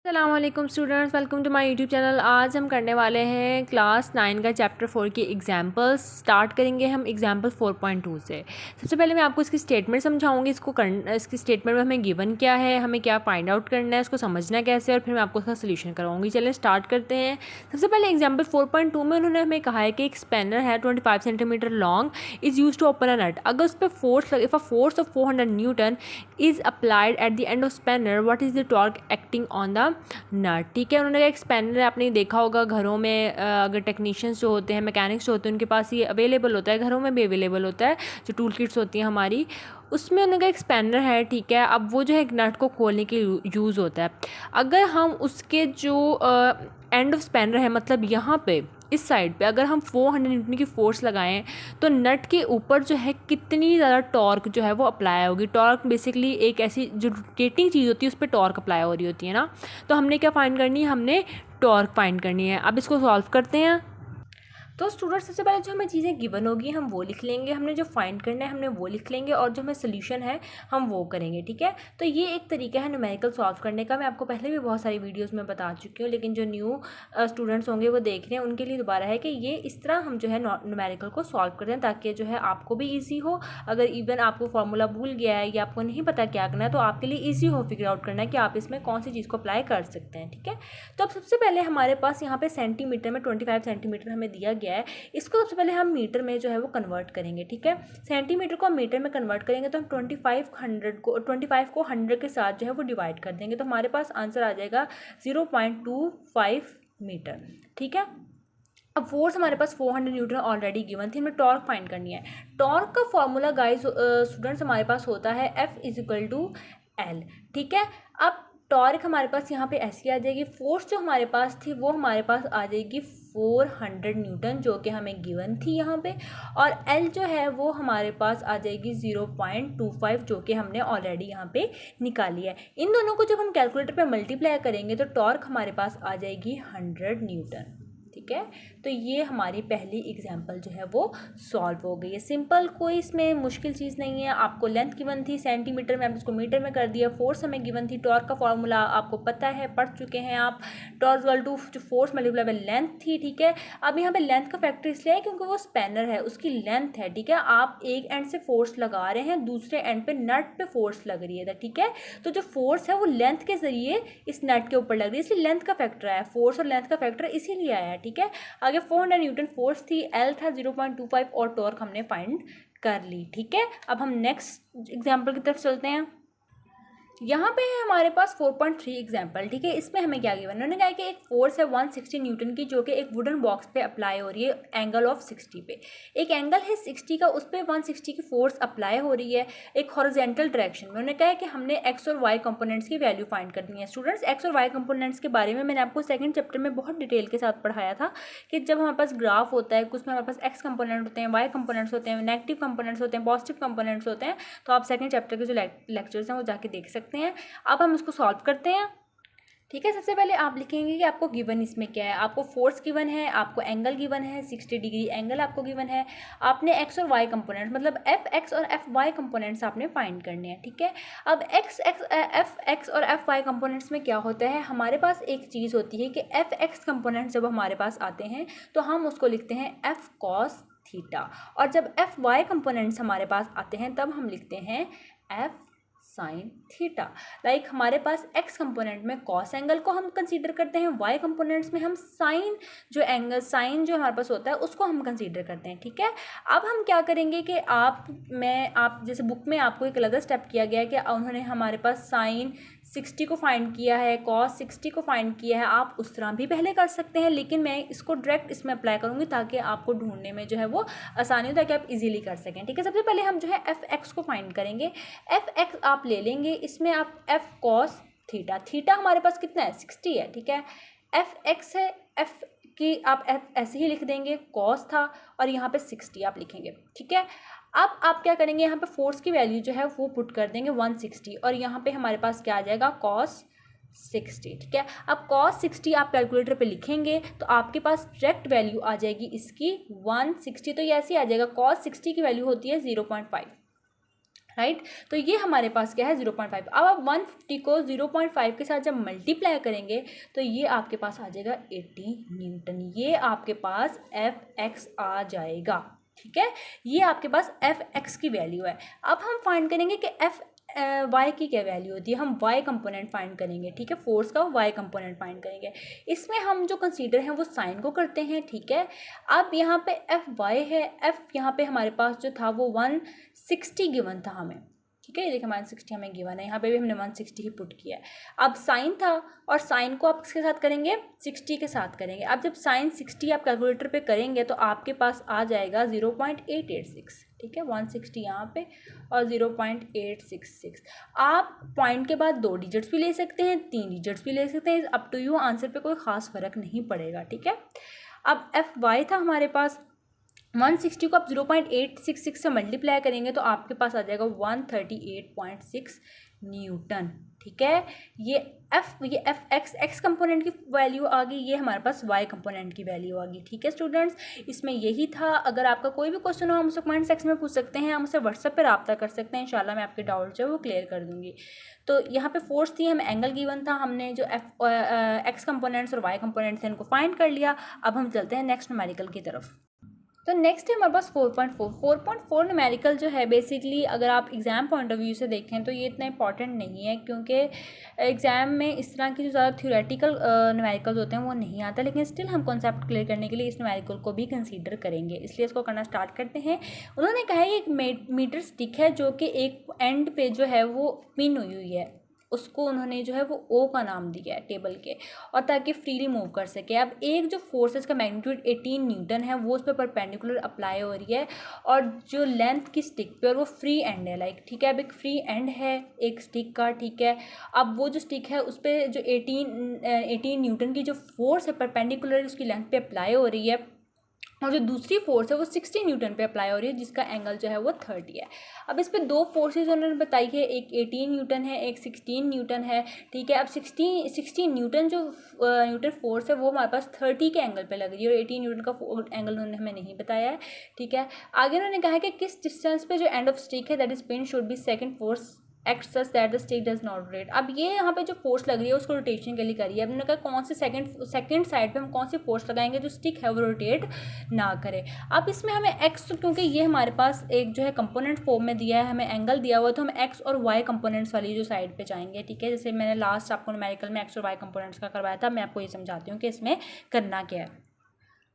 अस्सलामुअलैकुम students, welcome to my YouTube channel. आज हम करने वाले हैं क्लास 9 का चैप्टर 4 की एग्जांपल्स। स्टार्ट करेंगे हम एग्जांपल 4.2 से। सबसे पहले मैं आपको इसकी स्टेटमेंट समझाऊंगी। इसकी स्टेटमेंट में हमें गिवन क्या है, हमें क्या फाइंड आउट करना है, उसको समझना कैसे, और फिर मैं आपको उसका सोल्यूशन करवाऊंगी। चलिए स्टार्ट करते हैं। सबसे पहले एग्जाम्पल 4.2 में उन्होंने हमें कहा है कि एक स्पैनर है 25 centimetre long, is use to open a nut. अगर उस पर फोर्स लगे, if a force of 400 newton is applied at the end of spanner, what is the torque acting on the nut. ठीक है, उन्होंने कहा एक स्पैनर है, आपने देखा होगा घरों में अगर टेक्नीशियंस जो होते हैं, मैकेनिक्स जो होते हैं, उनके पास ये अवेलेबल होता है, घरों में भी अवेलेबल होता है, जो टूल किट्स होती हैं हमारी, उसमें उन्होंने कहा एक स्पैनर है। ठीक है, अब वो जो है एक नट को खोलने के यूज़ होता है। अगर हम उसके जो एंड ऑफ स्पैनर है, मतलब यहाँ पे इस साइड पे अगर हम 400 न्यूटन की फोर्स लगाएं तो नट के ऊपर जो है कितनी ज़्यादा टॉर्क जो है वो अप्लाई होगी। टॉर्क बेसिकली एक ऐसी जो रोटेटिंग चीज़ होती है उस पर टॉर्क अप्लाई हो रही होती है ना। तो हमने क्या फाइंड करनी है, हमने टॉर्क फाइंड करनी है। अब इसको सॉल्व करते हैं। तो स्टूडेंट्स सबसे पहले जो हमें चीज़ें गिवन होगी हम वो लिख लेंगे, हमने जो फाइंड करना है हमने वो लिख लेंगे, और जो हमें सोल्यूशन है हम वो करेंगे। ठीक है, तो ये एक तरीका है न्यूमेरिकल सॉल्व करने का। मैं आपको पहले भी बहुत सारी वीडियोस में बता चुकी हूँ, लेकिन जो न्यू स्टूडेंट्स होंगे वो देख रहे हैं, उनके लिए दोबारा है कि ये इस तरह हम जो है न्यूमेरिकल को सॉल्व करते हैं, ताकि जो है आपको भी ईजी हो। अगर इवन आपको फार्मूला भूल गया है या आपको नहीं पता क्या करना है, तो आपके लिए ईजी हो फिगर आउट करना है कि आप इसमें कौन सी चीज़ को अप्लाई कर सकते हैं। ठीक है, तो अब सबसे पहले हमारे पास यहाँ पे सेंटीमीटर में 25 सेंटीमीटर हमें दिया गया है। इसको सबसे पहले हम मीटर में जो है वो कन्वर्ट करेंगे। ठीक है, सेंटीमीटर को हम मीटर में कन्वर्ट करेंगे तो हम 25 को 100 के साथ जो है वो डिवाइड कर देंगे, तो हमारे पास आंसर आ जाएगा 0.25 मीटर। ठीक है, अब फोर्स हमारे पास 400 न्यूटन ऑलरेडी गिवन थी, हमें टॉर्क फाइंड करनी है। टॉर्क का फॉर्मूला गाइस स्टूडेंट्स हमारे पास होता है F=L। ठीक है, अब टॉर्क हमारे पास यहाँ पे ऐसी आ जाएगी, फोर्स जो हमारे पास थी वो हमारे पास आ जाएगी 400 न्यूटन जो कि हमें गिवन थी यहाँ पे, और L जो है वो हमारे पास आ जाएगी 0.25 जो कि हमने ऑलरेडी यहाँ पे निकाली है। इन दोनों को जब हम कैलकुलेटर पे मल्टीप्लाई करेंगे तो टॉर्क हमारे पास आ जाएगी 100 न्यूटन। ठीक है, तो ये हमारी पहली एग्जांपल जो है वो सॉल्व हो गई है। सिंपल, कोई इसमें मुश्किल चीज़ नहीं है। आपको लेंथ गिवन थी सेंटीमीटर में, आप इसको मीटर में कर दिया। फोर्स हमें गिवन थी, टॉर्क का फॉर्मूला आपको पता है, पढ़ चुके हैं आप। टॉर्क इक्वल टू जो फोर्स मल्टीप्लाई बाय लेंथ थी। ठीक है, अब यहाँ पे लेंथ का फैक्टर इसलिए है क्योंकि वो स्पैनर है, उसकी लेंथ है। ठीक है, आप एक एंड से फोर्स लगा रहे हैं, दूसरे एंड पे नट पे फोर्स लग रही है। ठीक है, तो जो फोर्स है वो लेंथ के जरिए इस नट के ऊपर लग रही है, इसलिए लेंथ का फैक्टर आया। फोर्स और लेंथ का फैक्टर इसीलिए आया। ठीक है, आगे 400 न्यूटन फोर्स थी, L था 0.25 और टॉर्क हमने फाइंड कर ली। ठीक है, अब हम नेक्स्ट एग्जांपल की तरफ चलते हैं। यहाँ पे है हमारे पास 4.3 एग्जाम्पल। ठीक है, इसमें हमें क्या गिवन, उन्होंने कहा कि एक फोर्स है 160 न्यूटन की जो कि एक वुडन बॉक्स पे अप्लाई हो रही है एंगल ऑफ 60 पे। एक एंगल है 60 का, उस पर 160 की फोर्स अप्लाई हो रही है एक हॉरिजॉन्टल डायरेक्शन में। उन्होंने कहा है कि हमने एक्स और वाई कंपोनेंट्स की वैल्यू फाइंड करनी है। स्टूडेंट्स, एक्स और वाई कंपोनेंट्स के बारे में मैंने आपको सेकंड चैप्टर में बहुत डिटेल के साथ पढ़ाया था कि जब हमारे पास ग्राफ होता है, कुछ में हमारे पास एक्स कंपोनेंट होते हैं, वाई कंपोनेंट्स होते हैं, नेगेटिव कंपोनेंट्स होते हैं, पॉजिटिव कंपोनेंट्स होते हैं, तो आप सेकंड चैप्टर के जो लेक्चर्स हैं वो जाके देख सकते हैं। अब हम इसको सॉल्व करते हैं। ठीक है, सबसे पहले आप लिखेंगे कि आपको गिवन इसमें क्या है। आपको फोर्स गिवन है, आपको एंगल गिवन है, 60 डिग्री एंगल आपको गिवन है। आपने एक्स और वाई कंपोनेंट्स मतलब एफ एक्स और एफ वाई कंपोनेंट्स आपने फाइंड करने हैं। ठीक है, अब एफ एक्स और एफ वाई कंपोनेंट्स में क्या होता है, हमारे पास एक चीज़ होती है कि एफ एक्स कंपोनेंट्स जब हमारे पास आते हैं तो हम उसको लिखते हैं एफ कॉस थीटा, और जब एफ वाई कंपोनेंट्स हमारे पास आते हैं तब हम लिखते हैं एफ साइन थीटा। लाइक हमारे पास एक्स कंपोनेंट में कॉस एंगल को हम कंसीडर करते हैं, वाई कंपोनेंट्स में हम साइन जो एंगल साइन जो हमारे पास होता है उसको हम कंसीडर करते हैं। ठीक है, अब हम क्या करेंगे कि आप जैसे बुक में आपको एक अलग स्टेप किया गया है कि उन्होंने हमारे पास साइन 60 को फाइंड किया है, कॉस 60 को फाइंड किया है, आप उस तरह भी पहले कर सकते हैं, लेकिन मैं इसको डायरेक्ट इसमें अप्लाई करूँगी ताकि आपको ढूंढने में जो है वो आसानी हो, ताकि आप इजीली कर सकें। ठीक है, सबसे पहले हम जो है एफ एक्स को फाइंड करेंगे। एफ एक्स आप ले लेंगे, इसमें आप एफ कॉस थीटा, थीटा हमारे पास कितना है 60 है। ठीक है, एफ एक्स है, एफ की आप एफ ऐसे ही लिख देंगे, कॉस था और यहाँ पे 60 आप लिखेंगे। ठीक है, अब आप क्या करेंगे, यहाँ पे फोर्स की वैल्यू जो है वो पुट कर देंगे 160, और यहाँ पे हमारे पास क्या आ जाएगा कॉस 60। ठीक है, अब cos 60 आप कैलकुलेटर पे लिखेंगे तो आपके पास डायरेक्ट वैल्यू आ जाएगी इसकी 160, तो ये ऐसे ही आ जाएगा। cos 60 की वैल्यू होती है 0.5। राइट तो ये हमारे पास क्या है 0.5। अब आप 150 को 0.5 के साथ जब मल्टीप्लाई करेंगे तो ये आपके पास आ जाएगा 80 न्यूटन। ये आपके पास Fx आ जाएगा, ठीक है। ये आपके पास Fx की वैल्यू है। अब हम फाइंड करेंगे कि y की क्या वैल्यू होती है। हम y कंपोनेंट फाइंड करेंगे, ठीक है। फोर्स का y कंपोनेंट फाइंड करेंगे। इसमें हम जो कंसीडर हैं वो साइन को करते हैं, ठीक है। अब यहाँ पे Fy है, F यहाँ पे हमारे पास जो था वो 160 गिवन था हमें, ठीक है। ये देखिए 160 हमें गिवन है, यहाँ पे भी हमने 160 ही पुट किया है। अब साइन था और साइन को आप किसके साथ करेंगे, 60 के साथ करेंगे। अब जब साइन 60 आप कैलकुलेटर पे करेंगे तो आपके पास आ जाएगा 0.886, ठीक है। 160 यहाँ पे और 0.866। आप पॉइंट के बाद 2 डिजिट्स भी ले सकते हैं, 3 डिजिट्स भी ले सकते हैं, अप टू यू। आंसर पे कोई ख़ास फ़र्क नहीं पड़ेगा, ठीक है। अब Fy था हमारे पास 160 को आप 0.866 से मल्टीप्लाई करेंगे तो आपके पास आ जाएगा 138.6 न्यूटन, ठीक है। ये Fx कंपोनेंट की वैल्यू आ गई, ये हमारे पास y कंपोनेंट की वैल्यू आ गई, ठीक है स्टूडेंट्स। इसमें यही था। अगर आपका कोई भी क्वेश्चन हो हम उसे कमेंट सेक्शन में पूछ सकते हैं, हम उसे व्हाट्सएप पे रब्ता कर सकते हैं। इंशाल्लाह मैं आपके डाउट जो है वो क्लियर कर दूँगी। तो यहाँ पे फोर्स थी, हमें एंगल गिवन था, हमने जो एक्स कंपोनेंट्स और वाई कंपोनेंट्स हैं इनको फाइंड कर लिया। अब हम चलते हैं नेक्स्ट न्यूमेरिकल की तरफ। तो नेक्स्ट है हमारे पास 4.4 न्यूमेरिकल जो है बेसिकली अगर आप एग्ज़ाम पॉइंट ऑफ व्यू से देखें तो ये इतना इंपॉर्टेंट नहीं है, क्योंकि एग्ज़ाम में इस तरह की जो ज़्यादा थ्योरेटिकल न्यूमेरिकल्स होते हैं वो नहीं आता, लेकिन स्टिल हम कॉन्सेप्ट क्लियर करने के लिए इस न्यूमेरिकल को भी कंसीडर करेंगे, इसलिए इसको करना स्टार्ट करते हैं। उन्होंने कहा है एक मीटर स्टिक है जो कि एक एंड पे जो है वो पिन हुई है, उसको उन्होंने जो है वो ओ का नाम दिया है टेबल के, और ताकि फ्रीली मूव कर सके। अब एक जो फोर्स है इसका मैग्नीट्यूड 18 न्यूटन है, वो उस पर परपेंडिकुलर अप्लाई हो रही है और जो लेंथ की स्टिक पे और वो फ्री एंड है, लाइक ठीक है। अब एक फ्री एंड है एक स्टिक का, ठीक है। अब वो जो स्टिक है उस पर जो 18 न्यूटन की जो फोर्स है परपेंडिकुलर उसकी लेंथ पे अप्लाई हो रही है, और जो दूसरी फोर्स है वो 60 न्यूटन पे अप्लाई हो रही है जिसका एंगल जो है वो 30 है। अब इस पे 2 फोर्सेस उन्होंने बताई है, एक 18 न्यूटन है एक 16 न्यूटन है, ठीक है। अब 60 न्यूटन जो न्यूटन फोर्स है वो हमारे पास 30 के एंगल पे लग रही है और 18 न्यूटन का एंगल उन्होंने हमें नहीं बताया है, ठीक है। आगे उन्होंने कहा है कि किस डिस्टेंस पे जो एंड ऑफ स्टिक है that is pin should be second force act such that the stick does not rotate. अब ये यहाँ पे जो फोर्स लग रही है उसको रोटेशन के लिए करिए। अब उन्होंने कहा कौन से सेकंड साइड पे हम कौन सी फोर्स लगाएंगे जो स्टिक है वो रोटेट ना करे। अब इसमें हमें एक्स, क्योंकि ये हमारे पास एक जो है कंपोनेंट फॉर्म में दिया है, हमें एंगल दिया हुआ है, तो हम एक्स और वाई कंपोनेंट्स वाली जो साइड पे जाएंगे, ठीक है। जैसे मैंने लास्ट आपको न्यूमेरिकल में एक्स और वाई कंपोनेंट्स का करवाया था, मैं आपको ये समझाती हूँ कि इसमें करना क्या है।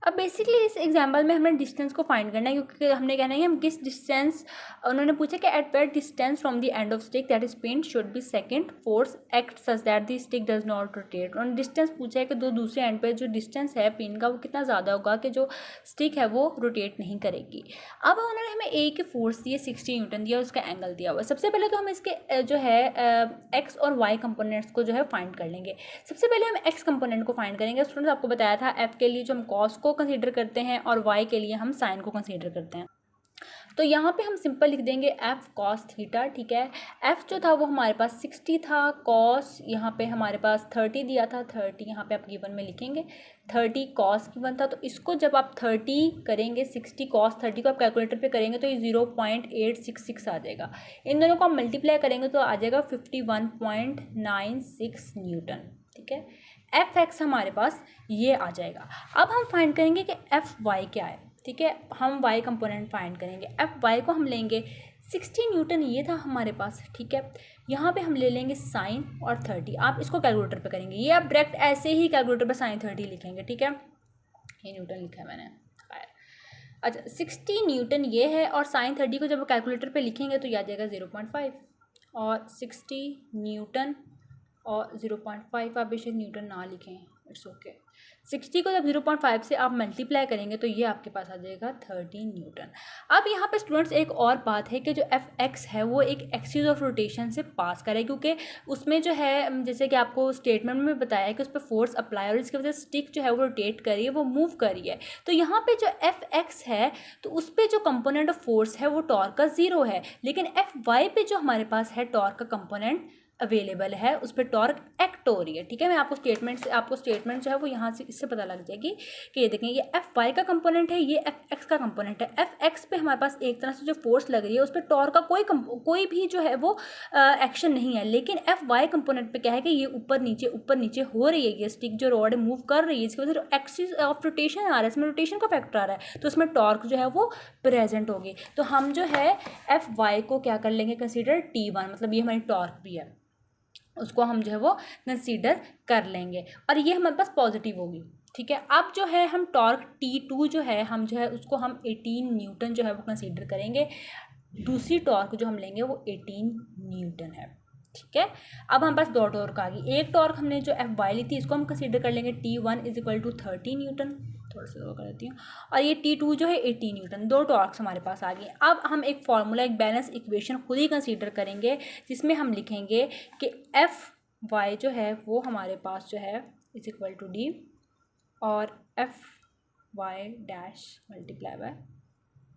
अब बेसिकली इस एग्जाम्पल में हमें डिस्टेंस को फाइंड करना है, क्योंकि हमने कहना है कि हम किस डिस्टेंस, उन्होंने पूछा कि at what distance from the end of stick that is pin should be second force act such that the stick does not rotate. उन्होंने डिस्टेंस पूछा है कि दो दूसरे एंड पे जो डिस्टेंस है पिन का वो कितना ज़्यादा होगा कि जो स्टिक है वो रोटेट नहीं करेगी। अब उन्होंने हमें ए की फोर्स दी है 60 न्यूटन दिया, उसका एंगल दिया हुआ। सबसे पहले तो हम इसके जो है एक्स और वाई कंपोनेंट्स को जो है फाइंड कर लेंगे। सबसे पहले हम एक्स कंपोनेंट को फाइंड करेंगे। स्टूडेंट्स आपको बताया था एफ के लिए जो हम कॉस को कंसीडर करते हैं और y के लिए हम साइन को कंसीडर करते हैं। तो यहाँ पे हम सिंपल लिख देंगे f cos थीटा, ठीक है। f जो था वो हमारे पास 60 था, cos यहाँ पे हमारे पास 30 दिया था, 30 यहाँ पे आप गिवन में लिखेंगे, 30 cos गिवन था। तो इसको जब आप 30 करेंगे 60 cos 30 को आप कैलकुलेटर पे करेंगे तो ये 0.866 आ जाएगा। इन दोनों को आप मल्टीप्लाई करेंगे तो आ जाएगा 51.96 न्यूटन, ठीक है। एफ एक्स हमारे पास ये आ जाएगा। अब हम फाइंड करेंगे कि एफ वाई क्या है, ठीक है। हम वाई कंपोनेंट फाइंड करेंगे। एफ वाई को हम लेंगे 60 न्यूटन ये था हमारे पास, ठीक है। यहाँ पे हम ले लेंगे साइन और 30, आप इसको कैलकुलेटर पे करेंगे, ये आप डायरेक्ट ऐसे ही कैलकुलेटर पे साइन 30 लिखेंगे, ठीक है। ये न्यूटन लिखा है मैंने। अच्छा 60 न्यूटन ये है और साइन 30 को जब कैलकुलेटर पे लिखेंगे तो ये आ जाएगा 0.5 और 60 न्यूटन और 0.5 आप बेशक न्यूटन ना लिखें, इट्स ओके। 60 को जब 0.5 से आप मल्टीप्लाई करेंगे तो ये आपके पास आ जाएगा 30 न्यूटन। अब यहाँ पे स्टूडेंट्स एक और बात है कि जो एफ एक्स है वो एक एक्सिस ऑफ रोटेशन से पास करे, क्योंकि उसमें जो है जैसे कि आपको स्टेटमेंट में बताया है कि उस पर फोर्स अप्लाई और इसकी वजह से स्टिक जो है वो रोटेट कर रही है, वो मूव कर रही है। तो यहाँ पे जो एफ एक्स है तो उस पर जो कंपोनेंट ऑफ फोर्स है वो टॉर्क का 0 है, लेकिन एफ वाई पे जो हमारे पास है टॉर्क का कंपोनेंट अवेलेबल है उस पर टॉर्क एक्ट हो रही है। ठीक है, मैं आपको स्टेटमेंट जो है वो यहाँ से इससे पता लग जाएगी कि ये देखें, ये एफ वाई का कंपोनेंट है, ये एफ एक्स का कंपोनेंट है। एफ एक्स पे हमारे पास एक तरह से जो फोर्स लग रही है उस पर टॉर्क का कोई भी जो है वो एक्शन नहीं है, लेकिन एफ वाई कंपोनेंट पे क्या है कि ये ऊपर नीचे हो रही है, ये स्टिक जो रॉड मूव कर रही है, इसकी वजह से एक्सिस ऑफ रोटेशन आ रहा है, इसमें रोटेशन का फैक्टर आ रहा है, तो उसमें टॉर्क जो है वो प्रेजेंट होगी। तो हम जो है एफ वाई को क्या कर लेंगे, कंसीडर T1, मतलब ये हमारी टॉर्क भी है, उसको हम जो है वो कंसीडर कर लेंगे और ये हमारे पास पॉजिटिव होगी। ठीक है, अब जो है हम टॉर्क T2 जो है हम जो है उसको हम 18 न्यूटन जो है वो कंसीडर करेंगे। दूसरी टॉर्क जो हम लेंगे वो 18 न्यूटन है। ठीक है, अब हमारे पास दो टॉर्क आ गई। एक टॉर्क हमने जो एफ वाई ली थी इसको हम कंसीडर कर लेंगे T1 = 30 न्यूटन, थोड़ा सा कर देती हूँ, और ये T2 जो है 18 न्यूटन। दो टॉर्क्स हमारे पास आ गए। अब हम एक फार्मूला, एक बैलेंस इक्वेशन खुद ही कंसीडर करेंगे जिसमें हम लिखेंगे कि एफ वाई जो है वो हमारे पास जो है =D और F Y dash multiply by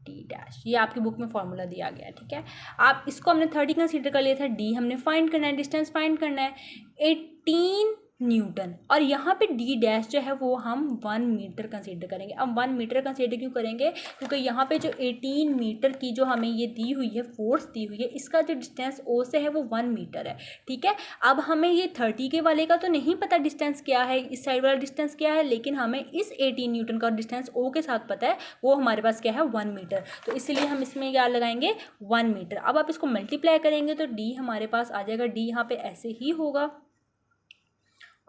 T dash, ये आपकी बुक में फॉर्मूला दिया गया है। ठीक है, आप इसको हमने 30 कंसीडर कर लिया था, डी हमने फाइंड करना है, डिस्टेंस फाइंड करना है 18 न्यूटन, और यहाँ पे डी डैश जो है वो हम 1 मीटर कंसीडर करेंगे। अब 1 मीटर कंसीडर क्यों करेंगे, क्योंकि यहाँ पे जो 18 मीटर की जो हमें ये दी हुई है, फोर्स दी हुई है, इसका जो डिस्टेंस ओ से है वो 1 मीटर है। ठीक है, अब हमें ये 30 के वाले का तो नहीं पता डिस्टेंस क्या है, इस साइड वाला डिस्टेंस क्या है, लेकिन हमें इस 18 न्यूटन का डिस्टेंस ओ के साथ पता है, वो हमारे पास क्या है 1 मीटर, तो इसलिए हम इसमें क्या लगाएंगे 1 मीटर। अब आप इसको मल्टीप्लाई करेंगे तो डी हमारे पास आ जाएगा, डी यहाँ पे ऐसे ही होगा,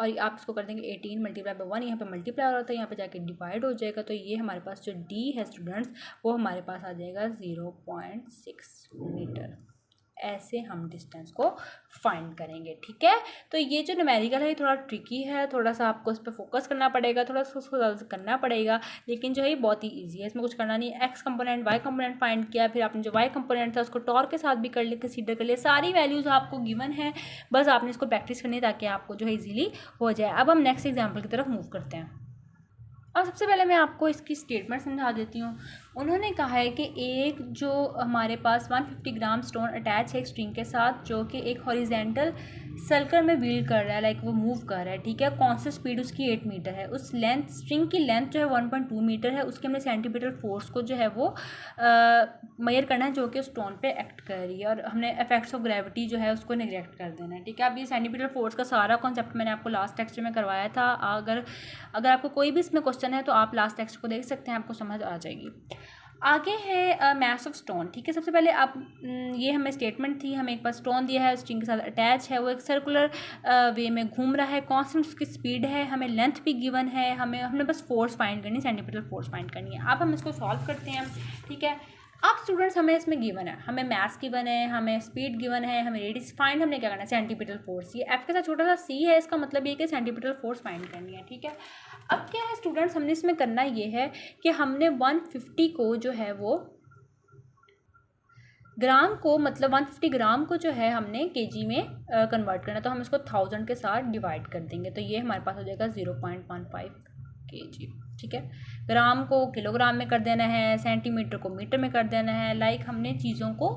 और आप इसको कर देंगे 18 मल्टीप्लाई बाय 1, यहाँ पे मल्टीप्लाई हो रहा था, यहाँ पे जाके डिवाइड हो जाएगा, तो ये हमारे पास जो डी है स्टूडेंट्स वो हमारे पास आ जाएगा 0.6 मीटर। ऐसे हम डिस्टेंस को फाइंड करेंगे। ठीक है, तो ये जो न्यूमेरिकल है ये थोड़ा ट्रिकी है, थोड़ा सा आपको इस पर फोकस करना पड़ेगा, थोड़ा सा उसको ज़्यादा करना पड़ेगा, लेकिन जो है ये बहुत ही ईजी है, इसमें कुछ करना नहीं है। X component Y component find किया, फिर आपने जो वाई कंपोनेंट था उसको टॉर्क के साथ भी कर लिया, कंसीडर कर लिया, सारी वैल्यूज़ आपको गिवन है, बस आपने इसको प्रैक्टिस करनी है ताकि आपको जो है ईजिली हो जाए। अब हम नेक्स्ट एग्जाम्पल की तरफ मूव करते हैं। और सबसे पहले मैं आपको इसकी स्टेटमेंट समझा देती हूँ। उन्होंने कहा है कि एक जो हमारे पास 150 ग्राम स्टोन अटैच है एक स्ट्रिंग के साथ, जो कि एक हॉरिजेंटल सर्कल में व्हील कर रहा है, लाइक वो मूव कर रहा है। ठीक है, कांस्टेंट स्पीड उसकी 8 मीटर है, उस लेंथ स्ट्रिंग की लेंथ जो है 1.2 मीटर है, उसके हमने सेंटीमीटर फोर्स को जो है वो मेजर करना है जो कि स्टोन पे एक्ट कर रही है, और हमने इफेक्ट्स ऑफ ग्रेविटी जो है उसको नेग्लेक्ट कर देना है। ठीक है, अब ये सेंटीमीटर फोर्स का सारा कॉन्सेप्ट मैंने आपको लास्ट लेक्चर में करवाया था, अगर आपको कोई भी इसमें क्वेश्चन है तो आप लास्ट टेक्स्ट को देख सकते हैं, आपको समझ आ जाएगी। आगे है मैस ऑफ स्टोन। ठीक है, सबसे पहले आप ये हमें स्टेटमेंट थी, हमें एक बार स्टोन दिया है, स्ट्रिंग के साथ अटैच है, वो एक सर्कुलर वे में घूम रहा है, कांस्टेंट उसकी स्पीड है, हमें लेंथ भी गिवन है, हमने बस फोर्स फाइंड करनी है, सेंटीमीटर फोर्स फाइंड करनी है। अब हम इसको सॉल्व करते हैं। ठीक है, अब स्टूडेंट्स हमें इसमें गिवन है, हमें मैथ्स गिवन है, हमें स्पीड गिवन है, हमें रेडियस फाइंड, हमने क्या करना है सेंटीमीटर फोर्स, ये एफ के साथ छोटा सा सी है, इसका मतलब ये कि सेंटीमीटर फोर्स फाइंड करनी है। ठीक है, अब क्या है स्टूडेंट्स, हमने इसमें करना ये है कि हमने 150 को जो है वो ग्राम को, मतलब 150 ग्राम को जो है हमने केजी में कन्वर्ट करना, तो हम इसको 1000 के साथ डिवाइड कर देंगे, तो ये हमारे पास हो जाएगा 0.15 kg। ठीक है, ग्राम को किलोग्राम में कर देना है, सेंटीमीटर को मीटर में कर देना है, लाइक हमने चीज़ों को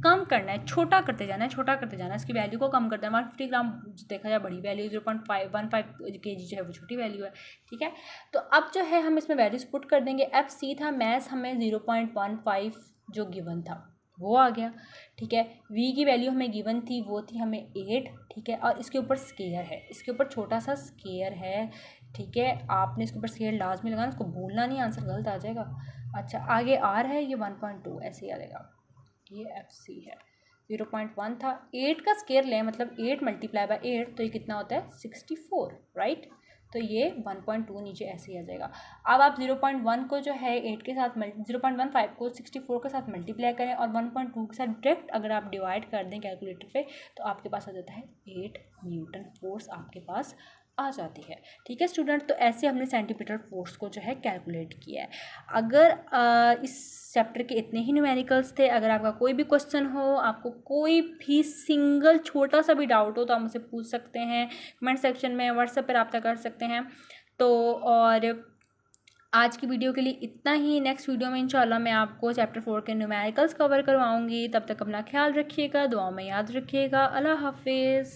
कम करना है, छोटा करते जाना है, इसकी वैल्यू को कम करते हैं। 150 ग्राम देखा जाए बड़ी वैल्यू, 0.515 kg जो है वो छोटी वैल्यू है। ठीक है, तो अब जो है हम इसमें वैल्यूज पुट कर देंगे। एफ सी था, मैथ्स हमें 0.15 जो गिवन था वो आ गया। ठीक है, वी की वैल्यू हमें गिवन थी, वो थी हमें 8। ठीक है, और इसके ऊपर स्केयर है, इसके ऊपर छोटा सा स्केयर है। ठीक है, आपने इसके ऊपर स्केयर लाजमी लगाना, इसको भूलना नहीं, आंसर गलत आ जाएगा। अच्छा, आगे आर है, ये 1.2 ऐसे ही आ जाएगा, ये एफ सी है। 0.1 था, 8 का स्केयर लें, मतलब 8 मल्टीप्लाई बाय 8, तो ये कितना होता है 64, राइट, तो ये 1.2 नीचे ऐसे ही आ जाएगा। अब आप 0.1 को जो है 8 के साथ 0.15 को 64 के साथ मल्टीप्लाई करें, और 1.2 के साथ डायरेक्ट अगर आप डिवाइड कर दें कैलकुलेटर पे, तो आपके पास आ जाता है 8 न्यूटन फोर्स आपके पास आ जाती है। ठीक है स्टूडेंट, तो ऐसे हमने सेंटीमीटर फोर्स को जो है कैलकुलेट किया है। अगर इस चैप्टर के इतने ही न्यूमेरिकल्स थे, अगर आपका कोई भी क्वेश्चन हो, आपको कोई भी सिंगल छोटा सा भी डाउट हो, तो आप मुझसे पूछ सकते हैं कमेंट सेक्शन में, व्हाट्सएप पर रब्ता कर सकते हैं। तो और आज की वीडियो के लिए इतना ही। नेक्स्ट वीडियो में इंशाल्लाह मैं आपको चैप्टर 4 के न्यूमेरिकल्स कवर करवाऊँगी। तब तक अपना ख्याल रखिएगा, दुआओं में याद रखिएगा। अल्लाह हाफिज़।